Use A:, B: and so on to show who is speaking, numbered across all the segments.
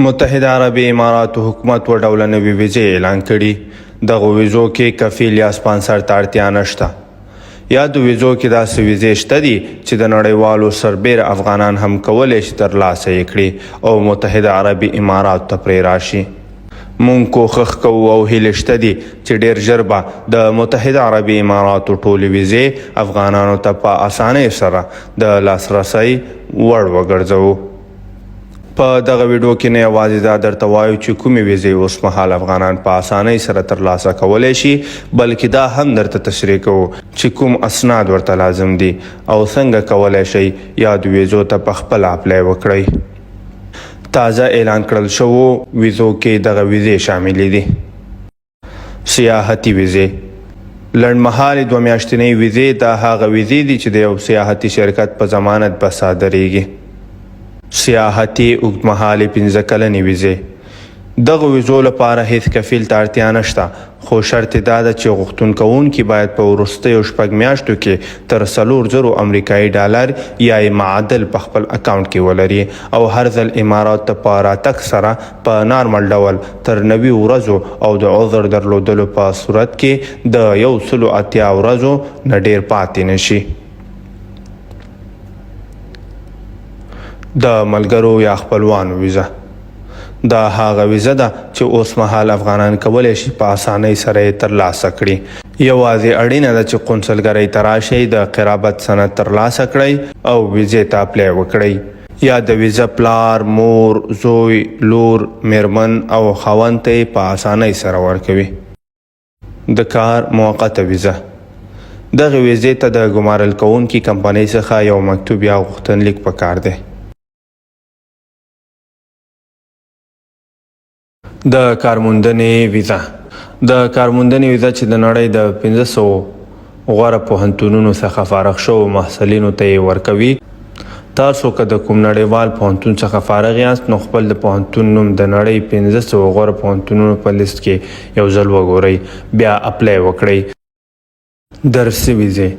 A: متحده عربي اماراتو حکومت و ډوله نوې ویزې اعلان کړي. دغه ویزو کې کفیل یا سپانسر ته اړتیا نشته. یا د ویزو کې داسې ویزې شته دي چې د نړیوالو سربیره افغانان هم کولی شي ترلاسه یې کړي او متحده عربي اماراتو ته پرې راشي. مونږ کوښښ کوو او هیله شته دي چې ډیر ژر به د متحده عربي اماراتو ټولې ویزې افغانانو ته په اسانۍ سره د لاسرسي وړ وګرځوو. په دغه ویډیو کې نه یوازې دا درته وایو چې کومې ویزې اوس مهال افغانان په اسانۍ سره ترلاسه کولی شي، بلکې دا هم درته تشریح کوو چې کوم اسناد ورته لازم دي او څنګه کولی شئ یاد ویزو ته په خپله اپلای وکړئ. تازه اعلان کړل شوو ویزو کې دغه ویزې شاملې دي: سیاحتي ویزې. لنډمهالې 2 میاشتنۍ ویزې دا هغه ویزې دي چې د یو سیاحتي شرکت په ضمانت به صادریږي. سیاحتي اوږدمهالې 15 کلنې ویزې. دغه ویزو لپاره هیڅ کفیل ته اړتیا نشته، خو شرط دا ده چې غوښتون کوونکي باید په وروستیو 6 میاشتو کې تر 4,000 امریکایي ډالر یا یې معادل په خپل اکاونټ کې ولري او هر ځل امارات ته په راتګ سره په نارمل ډول تر 90 ورځو او د عذر درلودلو په صورت کې د 180 ورځو نه ډیر پاتې نشي. د ملګرو یا خپلوانو ویزه. دا هغه ویزه ده چې اوس مهال افغانان کولی شي په اسانۍ سره یې ترلاسه کړي. یوازې اړینه ده چې قونسلګرۍ ته راشئ، د قرابت سند ترلاسه کړئ او ویزې ته اپلای وکړئ. یا د ویزه پلار، مور، زوی، لور، میرمن او خاوند ته یې په اسانۍ سره ورکوي. د کار موقته ویزه. دغه ویزې ته د ګمارل کوونکي کمپنۍ څخه یو مکتوب یا غوښتنلیک پکار دی. د کارموندنې ویزه. د کارموندنې ویزه چې د نړۍ د 500 غوره پوهنتونونو څخه فارغ شوو محصلینو ته یې ورکوي. تاسو که د کوم نړیوال پوهنتون څخه فارغ یاست نو خپل د پوهنتون نوم د نړۍ 500 غوره پوهنتونونو په لیست کې یو ځل وګورئ، بیا اپلای وکړئ. درسي ویزې.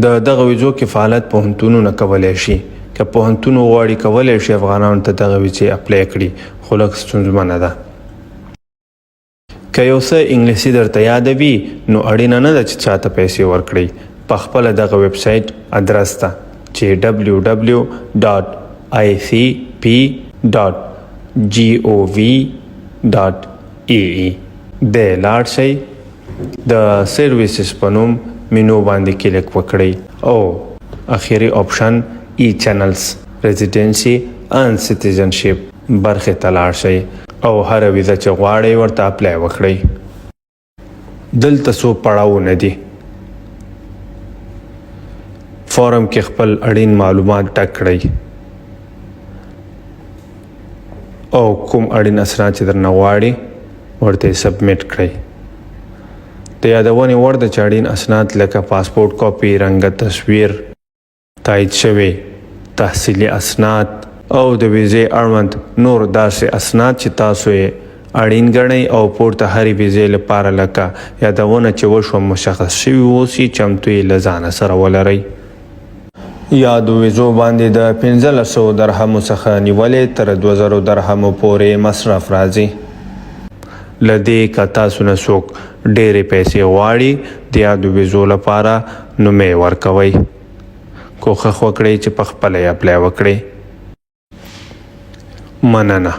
A: د دغه ویزو کې فعالیت پوهنتونونه کولی شي. که پوهنتون وغواړي کولی شي افغانانو ته دغه ویزې اپلای کړي، خو لږ ستونزمنه ده. که یو څه انګلیسي درته یاده وي نو اړینه نه ده چې چاته پیسې ورکړئ. په خپله دغه ویب سایټ ادرس ته چې www.icp.gov.ee د لاړ شئ، د سرویسز په نوم مینو باندې کلیک وکړئ او اخیری آپشن ای چینلز، ریزیډنسي ان سټیزنشپ برخې ته لاړ شئ او هر ویزه چې غواړئ ورته اپلای وکړئ. دلته څو پړاوونه دي. فارم کې خپل اړین معلومات ټک کړئ او کوم اړین اسناد چې درنه غواړي ورته سبمیټ کړئ. د یادونې وړ ده چې اړین اسناد لکه پاسپورت کاپي، رنګه تصویر، تایید شوی تحصیلي اسناد او د ویزې اړوند نور داسې اسناد چې تاسو یې اړین ګڼئ او پورته هرې ویزې لپاره لکه یادونه چې وشوه مشخص شوي اوسي چمتو یې له ځانه سره ولرئ. یا د ویزو باندې د 1500 درهمو څخه نیولې تر 2000 درهمو پورې مصرف راځي. له دې که تاسو نه څوک ډېرې پیسې غواړي د یادو ویزو لپاره نو مې ورکوئ. کوښښ وکړئ چې په خپله یې اپلای وکړئ. مننه.